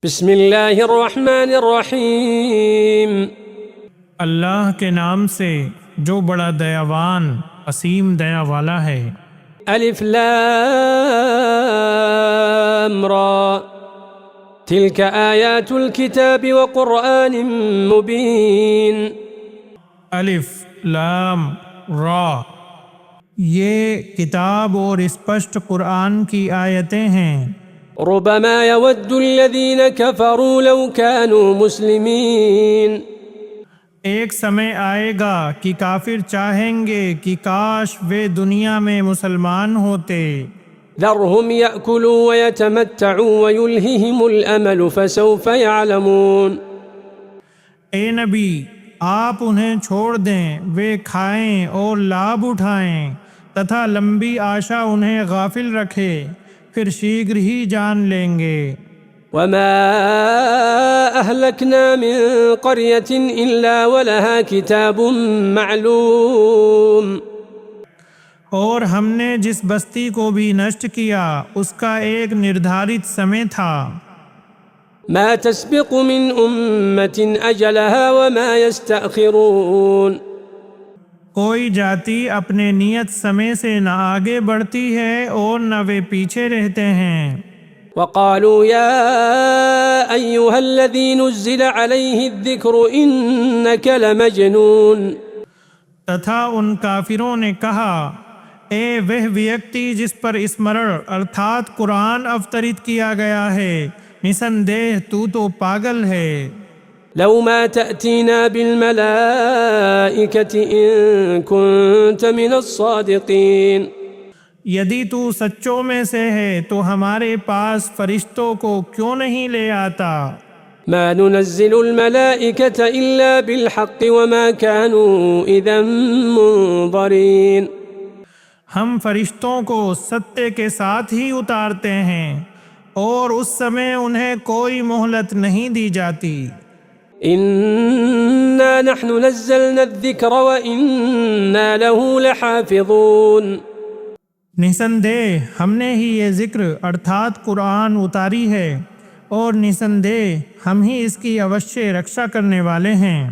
بسم اللہ الرحمن الرحیم۔ اللہ کے نام سے جو بڑا دیاوان عظیم دیا والا ہے۔ الف لام را تلك آیات الكتاب وقرآن مبین۔ الف لام را، یہ کتاب اور اسپشٹ قرآن کی آیتیں ہیں۔ ربما يود الذين كفروا لو كانوا مسلمین۔ ایک سمے آئے گا کہ کافر چاہیں گے کہ کاش وہ دنیا میں مسلمان ہوتے۔ ذرهم يأكلوا ويتمتعوا ويلههم الأمل فسوف يعلمون۔ اے نبی، آپ انہیں چھوڑ دیں، وہ کھائیں اور لابھ اٹھائیں، تتھا لمبی آشا انہیں غافل رکھے، پھر شیغر ہی جان لیں گے۔ وما أهلكنا من قرية إلا ولها كتاب معلوم۔ اور ہم نے جس بستی کو بھی نشٹ کیا اس کا ایک نردھارت سمے تھا۔ ما تسبق من أمة أجلها وما يستأخرون۔ کوئی جاتی اپنے نیت سمے سے نہ آگے بڑھتی ہے اور نہ وہ پیچھے رہتے ہیں۔ وقالوا يا أيها الذي نزل عليه الذكر إنك لمجنون۔ تتھا ان کافروں نے کہا، اے وہ ویکتی جس پر اسمرن ارتھات قرآن اوترت کیا گیا ہے، نسندیہ تو پاگل ہے۔ لو ما تأتينا بالملائكة إن كنت من الصادقين۔ یدی تو سچوں میں سے ہے تو ہمارے پاس فرشتوں کو کیوں نہیں لے آتا؟ ما ننزل الملائكة إلا بالحق وما كانوا إذا منظرين۔ ہم فرشتوں کو ستے کے ساتھ ہی اتارتے ہیں اور اس سمے انہیں کوئی مہلت نہیں دی جاتی۔ إنا نحن نزلنا الذكر وإنا له لحافظون۔ نسندیہ ہم نے ہی یہ ذکر ارتھات قرآن اتاری ہے اور نسندیہ ہم ہی اس کی اوشیہ رکشا کرنے والے ہیں۔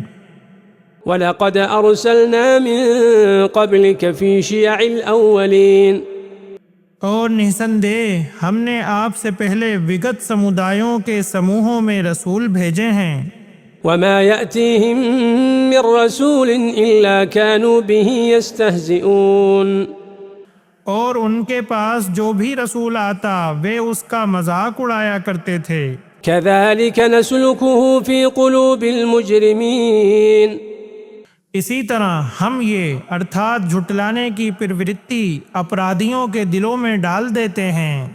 وَلَقَدْ أَرْسَلْنَا مِن قَبْلِكَ فِي شِيَعِ الْأَوَّلِينَ۔ اور نسندیہ ہم نے آپ سے پہلے وگت سمودایوں کے سموہوں میں رسول بھیجے ہیں۔ وَمَا يَأْتِيهِم مِّن رَّسُولٍ إِلَّا كَانُوا بِهِ يَسْتَهْزِئُونَ۔ اور ان کے پاس جو بھی رسول آتا وہ اس کا مذاق اڑایا کرتے تھے۔ كَذَلِكَ نَسْلُكُهُ فِي قُلُوبِ الْمُجْرِمِينَ۔ اسی طرح ہم یہ ارتھات جھٹلانے کی پرورتی اپرادھیوں کے دلوں میں ڈال دیتے ہیں۔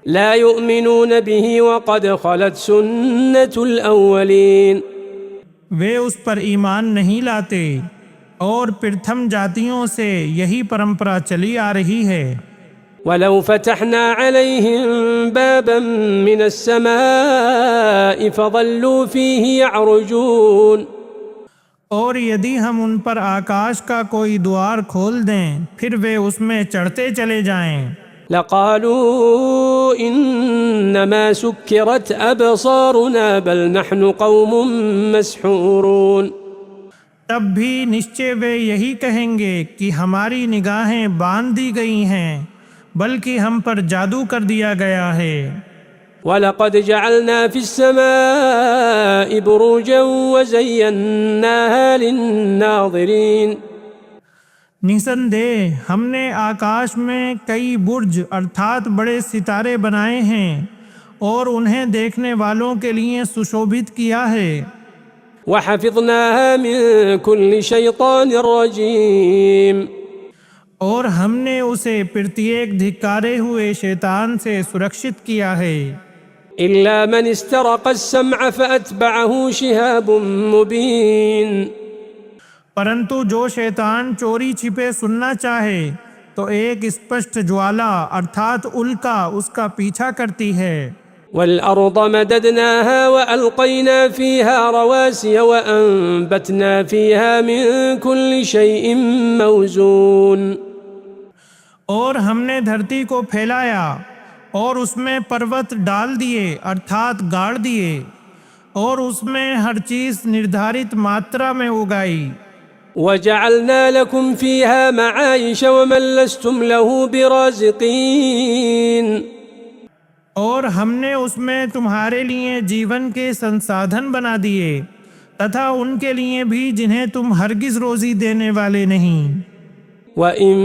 لا يؤمنون به وقد خلت سنة الأولين۔ وہ اس پر ایمان نہیں لاتے اور پرتھم جاتیوں سے یہی پرمپرا چلی آ رہی ہے۔ ولو فتحنا عليهم بابا من السماء فظلوا فيه يعرجون۔ اور یدی ہم ان پر آکاش کا کوئی دوار کھول دیں پھر وہ اس میں چڑھتے چلے جائیں۔ لقالوا انما سكرت ابصارنا بل نحن قوم مسحورون۔ تب بھی نشچے وہ یہی کہیں گے کہ ہماری نگاہیں باندھ دی گئی ہیں، بلکہ ہم پر جادو کر دیا گیا ہے۔ وَلَقَدْ جَعَلْنَا فِي السَّمَاءِ بُرُوجًا وَزَيَّنَّاهَا لِلنَّاظِرِينَ۔ نسندیہ ہم نے آکاش میں کئی برج ارتھات بڑے ستارے بنائے ہیں اور انہیں دیکھنے والوں کے لیے سشوبھت کیا ہے۔ وَحَفِظْنَاهَا مِن كُلِّ شَيْطَانٍ رَّجِيمٍ۔ اور ہم نے اسے پرتیک دھکارے ہوئے شیطان سے سرکشت کیا ہے۔ إِلَّا مَنِ اسْتَرَقَ السَّمْعَ فَأَتْبَعَهُ شِهَابٌ مُّبِينٌ۔ پرنتو جو شیطان چوری چھپے سننا چاہے تو ایک اسپشٹ جوالا ارتھات الکا اس کا پیچھا کرتی ہے۔ وَالْأَرْضَ مَدَدْنَاهَا وَأَلْقَيْنَا فِيهَا رَوَاسِيَ وَأَنبَتْنَا فِيهَا مِن كُلِّ شَيْءٍ مَّوْزُونٍ۔ اور ہم نے دھرتی کو پھیلایا اور اس میں پروت ڈال دیے ارتھات گاڑ دیے، اور اس میں ہر چیز نردھارت ماترا میں اگائی۔ وجعلنا لكم فيها معايش ومن لستم له برازقين اور ہم نے اس میں تمہارے لیے جیون کے سنسادھن بنا دیے، تتھا ان کے لیے بھی جنہیں تم ہرگز روزی دینے والے نہیں۔ وَإِن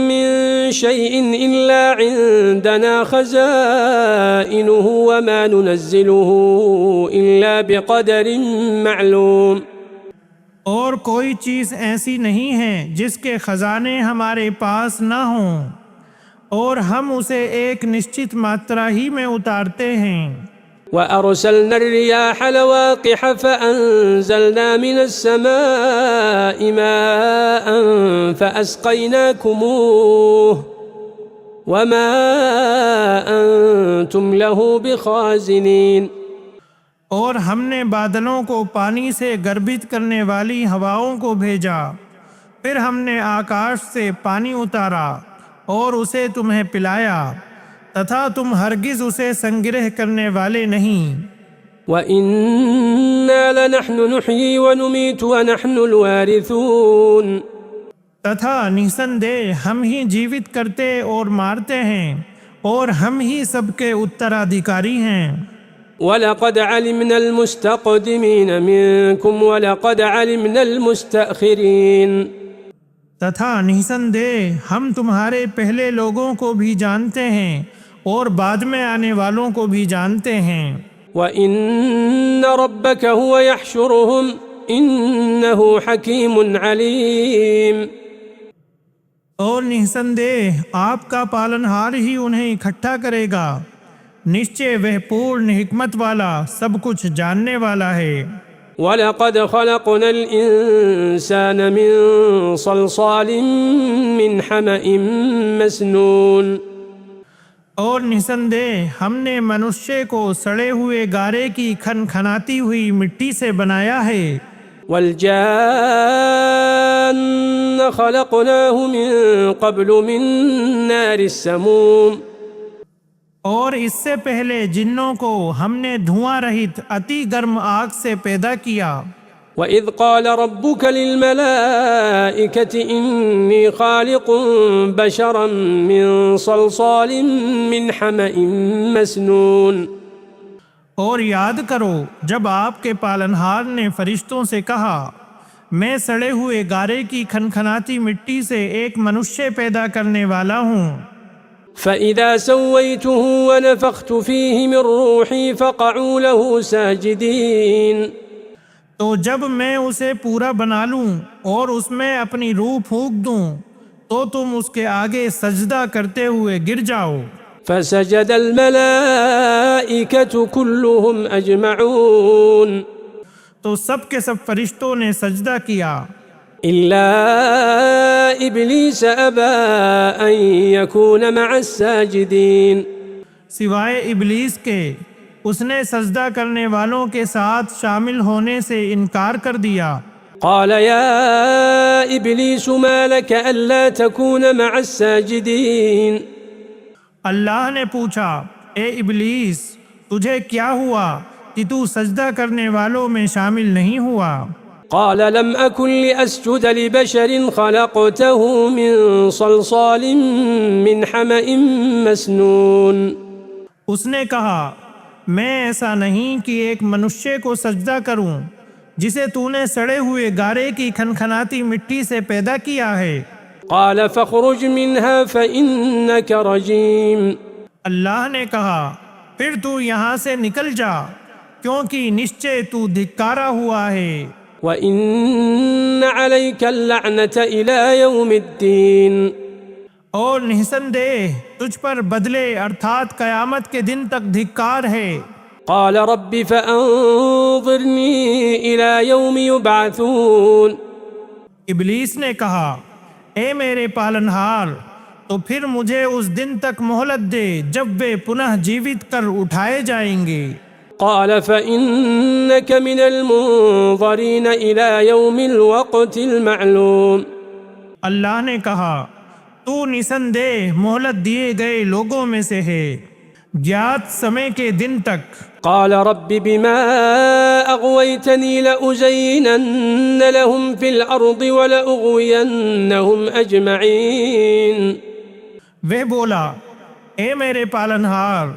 مِّن شَيْءٍ إِلَّا عِندَنَا خَزَائِنُهُ وَمَا نُنَزِّلُهُ إِلَّا بِقَدَرٍ مَّعْلُومٍ۔ اور کوئی چیز ایسی نہیں ہے جس کے خزانے ہمارے پاس نہ ہوں، اور ہم اسے ایک نشچت ماترا ہی میں اتارتے ہیں۔ وَأَرْسَلْنَا الرِّيَاحَ لَوَاقِحَ فَأَنزَلْنَا مِنَ السَّمَاءِ مَاءً فَأَسْقَيْنَاكُمُوهُ وَمَا أَنْتُمْ لَهُ بِخَازِنِينَ۔ اور ہم نے بادلوں کو پانی سے گربت کرنے والی ہواؤں کو بھیجا، پھر ہم نے آکاش سے پانی اتارا اور اسے تمہیں پلایا، تتھا تم ہرگز اسے سنگرہ کرنے والے نہیں۔ وَإِنَّا لَنَحْنُ نُحْيِي وَنُمِيتُ وَنَحْنُ الْوَارِثُونَ۔ تتھا نِسندے ہم ہی جیوت کرتے اور مارتے ہیں، اور ہم ہی سب کے اترادھیکاری ہیں۔ وَلَقَدْ عَلِمْنَا الْمُسْتَقْدِمِينَ مِنْكُمْ وَلَقَدْ عَلِمْنَا الْمُسْتَأْخِرِينَ۔ تتھا نِسندے ہم تمہارے پہلے لوگوں کو بھی جانتے ہیں اور بعد میں آنے والوں کو بھی جانتے ہیں۔ وَإِنَّ رَبَّكَ هُوَ يَحْشُرُهُمْ إِنَّهُ حَكِيمٌ عَلِيمٌ۔ اور نِسندے آپ کا پالنہار ہی انہیں اکٹھا کرے گا، نشچے وہ پورن حکمت والا سب کچھ جاننے والا ہے۔ وَلَقَدْ خَلَقْنَا الْإِنسَانَ مِنْ صَلْصَالٍ مِّنْ حَمَإٍ مَسْنُونٍ۔ اور نِسندے ہم نے منشے کو سڑے ہوئے گارے کی کھنکھناتی ہوئی مٹی سے بنایا ہے۔ وَالْجَانَّ خَلَقْنَاهُ مِنْ قَبْلُ مِنْ نَارِ السَّمُومِ۔ اور اس سے پہلے جنوں کو ہم نے دھواں رہت اتی گرم آگ سے پیدا کیا۔ وَإِذْ قَالَ رَبُّكَ لِلْمَلَائِكَةِ إِنِّي خَالِقٌ بَشَرًا مِّن صَلْصَالٍ مِّنْ حَمَإٍ مَسْنُونٍ۔ اور یاد کرو جب آپ کے پالنہار نے فرشتوں سے کہا، میں سڑے ہوئے گارے کی کھنکھناتی مٹی سے ایک منشے پیدا کرنے والا ہوں۔ فَإِذَا سَوَّيْتُهُ وَنَفَخْتُ فِيهِ مِنْ رُوحِي فَقَعُوا لَهُ سَاجِدِينَ۔ تو جب میں اسے پورا بنا لوں اور اس میں اپنی روح پھونک دوں تو تم اس کے آگے سجدہ کرتے ہوئے گر جاؤ۔ فَسَجَدَ الْمَلَائِكَةُ كُلُّهُمْ أَجْمَعُونَ۔ تو سب کے سب فرشتوں نے سجدہ کیا إِلَّا إِبْلِيسَ أَبَى أَن يَكُونَ مَعَ السَّاجِدِينَ۔ سوائے ابلیس کے، اس نے سجدہ کرنے والوں کے ساتھ شامل ہونے سے انکار کر دیا۔ قَالَ يَا إِبْلِيسُ مَا لَكَ أَلَّا تَكُونَ مَعَ السَّاجِدِينَ۔ اللہ نے پوچھا، اے ابلیس تجھے کیا ہوا کہ تو سجدہ کرنے والوں میں شامل نہیں ہوا؟ قال لم أكن لأسجد لبشر خلقته من صلصال من حمأ مسنون۔ اس نے کہا، میں ایسا نہیں کہ ایک منشے کو سجدہ کروں جسے تو نے سڑے ہوئے گارے کی کھنکھناتی مٹی سے پیدا کیا ہے۔ قال فاخرج منها فإنك رجيم۔ اللہ نے کہا، پھر تو یہاں سے نکل جا کیونکہ نشچے تو دھکارا ہوا ہے۔ وَإِنَّ عَلَيْكَ اللَّعْنَةَ إِلَى يَوْمِ الدِّينِ۔ اور نِسندے تجھ پر بدلے ارتھات قیامت کے دن تک دھکار ہے۔ قال رب فأنظرني إلى يوم يبعثون۔ ابلیس نے کہا، اے میرے پالنہار تو پھر مجھے اس دن تک مہلت دے جب وہ پنہ جیوت کر اٹھائے جائیں گے۔ قال فإنك من المنظرين إلى يوم الوقت المعلوم۔ اللہ نے کہا، تو نسندہ مہلت دیے گئے لوگوں میں سے ہے جات سمے کے دن تک۔ قال رب بما أغويتني لأزينن لهم في الأرض ولأغوينهم أجمعين۔ وہ بولا، اے میرے پالنہار،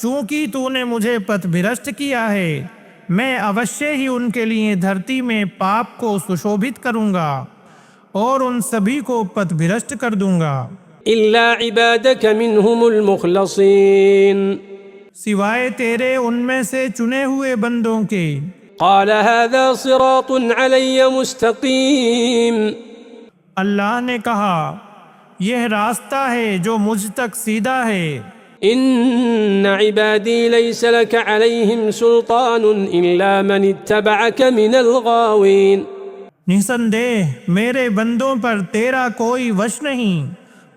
چونکہ تو نے مجھے پتھ بھرشٹ کیا ہے، میں اوشیہ ہی ان کے لیے دھرتی میں پاپ کو سشوبھت کروں گا اور ان سبھی کو پتھ بھرشٹ کر دوں گا، إلا عبادك منهم المخلصين۔ سوائے تیرے ان میں سے چنے ہوئے بندوں کے۔ قال هذا صراط علي مستقيم۔ اللہ نے کہا، یہ راستہ ہے جو مجھ تک سیدھا ہے۔ إن عبادي ليس لك عليهم سلطان إلا من اتبعك من الغاوين۔ نسندہ میرے بندوں پر تیرا کوئی وش نہیں،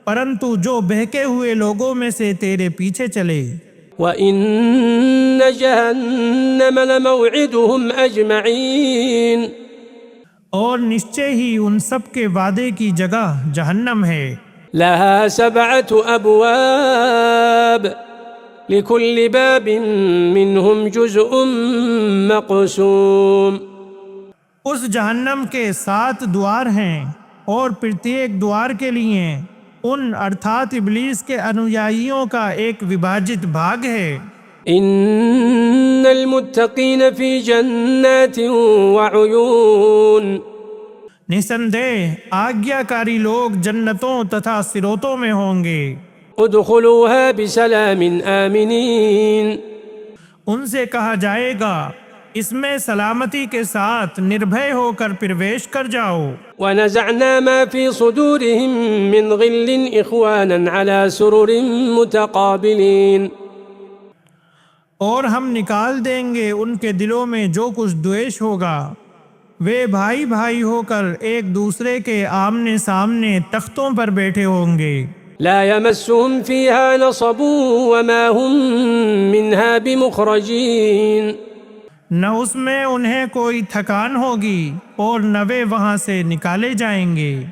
پرنتو جو بہکے ہوئے لوگوں میں سے تیرے پیچھے چلے۔ وَإِنَّ جَهَنَّمَ لَمَوْعِدُهُمْ أَجْمَعِينَ۔ اور نشچے ہی ان سب کے وعدے کی جگہ جہنم ہے۔ لَهَا 7 أَبْوَابٍ لِكُلِّ بَابٍ مِّنْهُمْ جُزْءٌ مَّقْسُومٌ۔ اس جہنم کے 7 دوار ہیں اور پرتیک دوار کے لیے ان ارتھات ابلیس کے انویائیوں کا ایک وبھاجت بھاگ ہے۔ إِنَّ الْمُتَّقِينَ فِي جَنَّاتٍ وَعُيُونٍ۔ نسندہ آگیاکاری لوگ جنتوں تتھا سروتوں میں ہوں گے۔ ادخلوها بسلام آمنین۔ ان سے کہا جائے گا، اس میں سلامتی کے ساتھ نربھے ہو کر پرویش کر جاؤ۔ ونزعنا ما في صدورهم من غل إخوانا على سرر متقابلين۔ اور ہم نکال دیں گے ان کے دلوں میں جو کچھ دویش ہوگا، وہ بھائی بھائی ہو کر ایک دوسرے کے آمنے سامنے تختوں پر بیٹھے ہوں گے۔ لا يمسهم فيها نصب وما هم منها بمخرجين۔ نہ اس میں انہیں کوئی تھکان ہوگی اور نہ وہ وہاں سے نکالے جائیں گے۔